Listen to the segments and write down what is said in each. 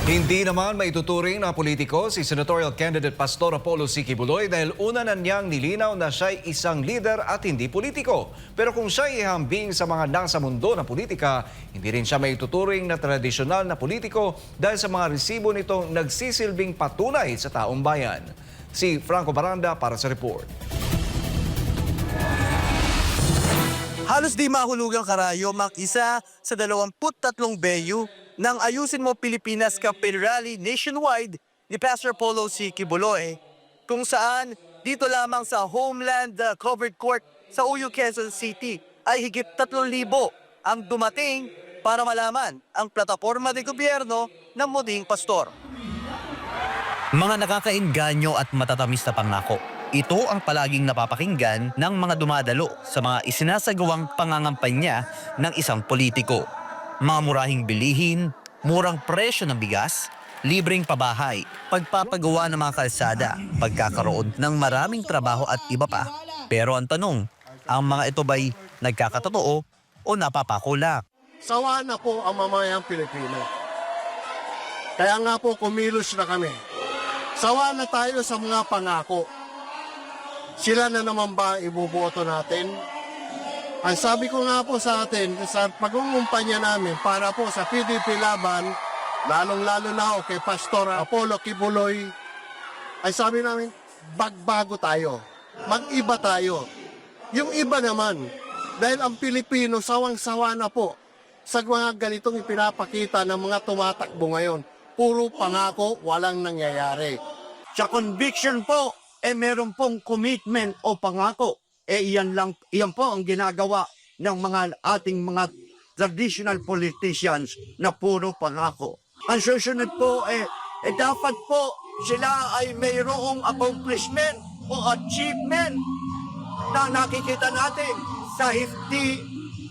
Hindi naman maituturing na politiko si senatorial candidate Pastor Apollo C. Quiboloy dahil una na niyang nilinaw na siya'y isang leader at hindi politiko. Pero kung siya'y ihambing sa mga nasa mundo ng politika, hindi rin siya maituturing na tradisyonal na politiko dahil sa mga resibo nitong nagsisilbing patunay sa taong bayan. Si Franco Baranda para sa report. Halos di mahulugang karayo mag-isa sa 23 venue ng Ayusin Mo Pilipinas Campaign Rally nationwide ni Pastor Apollo C. Quiboloy, kung saan dito lamang sa Homeland Covered Court sa Uyo, Quezon City ay higit 3,000 ang dumating para malaman ang plataporma de gobyerno ng muling pastor. Mga nakakainganyo at matatamis na pangako. Ito ang palaging napapakinggan ng mga dumadalo sa mga isinasagawang pangangampanya ng isang politiko. Mga murahing bilihin, murang presyo ng bigas, libreng pabahay, pagpapagawa ng mga kalsada, pagkakaroon ng maraming trabaho at iba pa. Pero ang tanong, ang mga ito ba'y nagkakatotoo o napapakulak? Sawa na po ang mamayang Pilipino. Kaya nga po kumilos na kami. Sawa na tayo sa mga pangako. Sila na naman ba ibuboto natin? Ang sabi ko nga po sa atin, sa pag-uumpanya namin para po sa PDP laban, lalong-lalo na kay Pastor Apollo Quiboloy, ay sabi namin, bagbago tayo, mag-iba tayo. Yung iba naman, dahil ang Pilipino sawang-sawa na po sa mga ganitong ipinapakita ng mga tumatakbo ngayon. Puro pangako, walang nangyayari. Sa conviction po, meron pong commitment o pangako. Iyan po ang ginagawa ng mga ating mga traditional politicians na puro pangako. Ang susunod po, dapat po sila ay mayroong accomplishment o achievement na nakikita natin sa hindi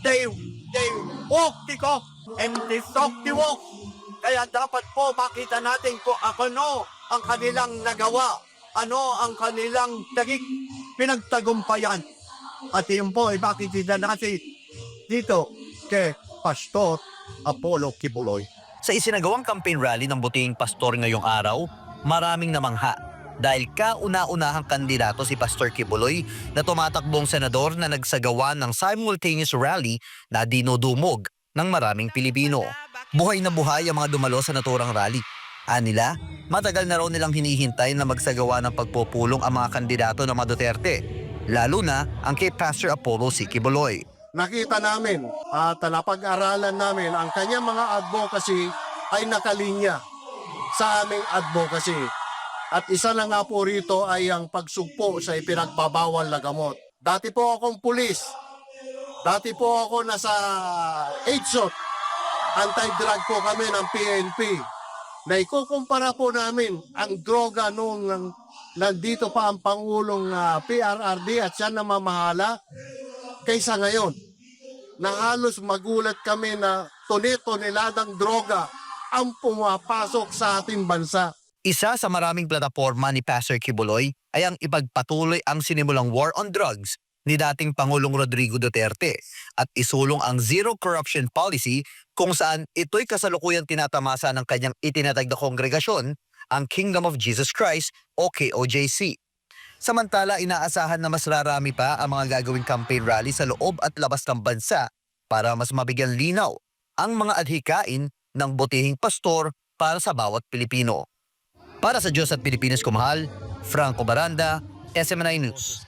they walk the talk and they talk the walk. Kaya dapat po makita natin kung ano ang kanilang nagawa, ano ang kanilang pinagtagumpayan. At yun po ay makikita natin dito kay Pastor Apollo Quiboloy. Sa isinagawang campaign rally ng butihing pastor ngayong araw, maraming namangha dahil kauna-unahang kandidato si Pastor Quiboloy na tumatakbong senador na nagsagawa ng simultaneous rally na dinudumog ng maraming Pilipino. Buhay na buhay ang mga dumalo sa naturang rally. Anila, matagal na raw nilang hinihintay na magsagawa ng pagpupulong ang mga kandidato ng mga Duterte, lalo na ang kay Pastor Apollo C. Quiboloy. Nakita namin at napag-aralan namin ang kanyang mga advocacy ay nakalinya sa aming advocacy. At isa na nga po rito ay ang pagsugpo sa ipinagbabawal na gamot. Dati po akong pulis. Dati po ako nasa HSOT. Anti-drug po kami ng PNP. Na ikukumpara po namin ang droga noong nandito pa ang Pangulong PRRD at siya namamahala kaysa ngayon. Na halos magulat kami na tone-toneladang droga ang pumapasok sa ating bansa. Isa sa maraming plataporma ni Pastor Quiboloy ay ang ipagpatuloy ang sinimulang war on drugs ni dating Pangulong Rodrigo Duterte at isulong ang zero corruption policy kung saan ito'y kasalukuyang tinatamasa ng kanyang itinatag na kongregasyon, ang Kingdom of Jesus Christ o KOJC. Samantala, inaasahan na mas rarami pa ang mga gagawing campaign rally sa loob at labas ng bansa para mas mabigyan linaw ang mga adhikain ng butihing pastor para sa bawat Pilipino. Para sa Diyos at Pilipinas kumahal, Franco Baranda, SMNI News.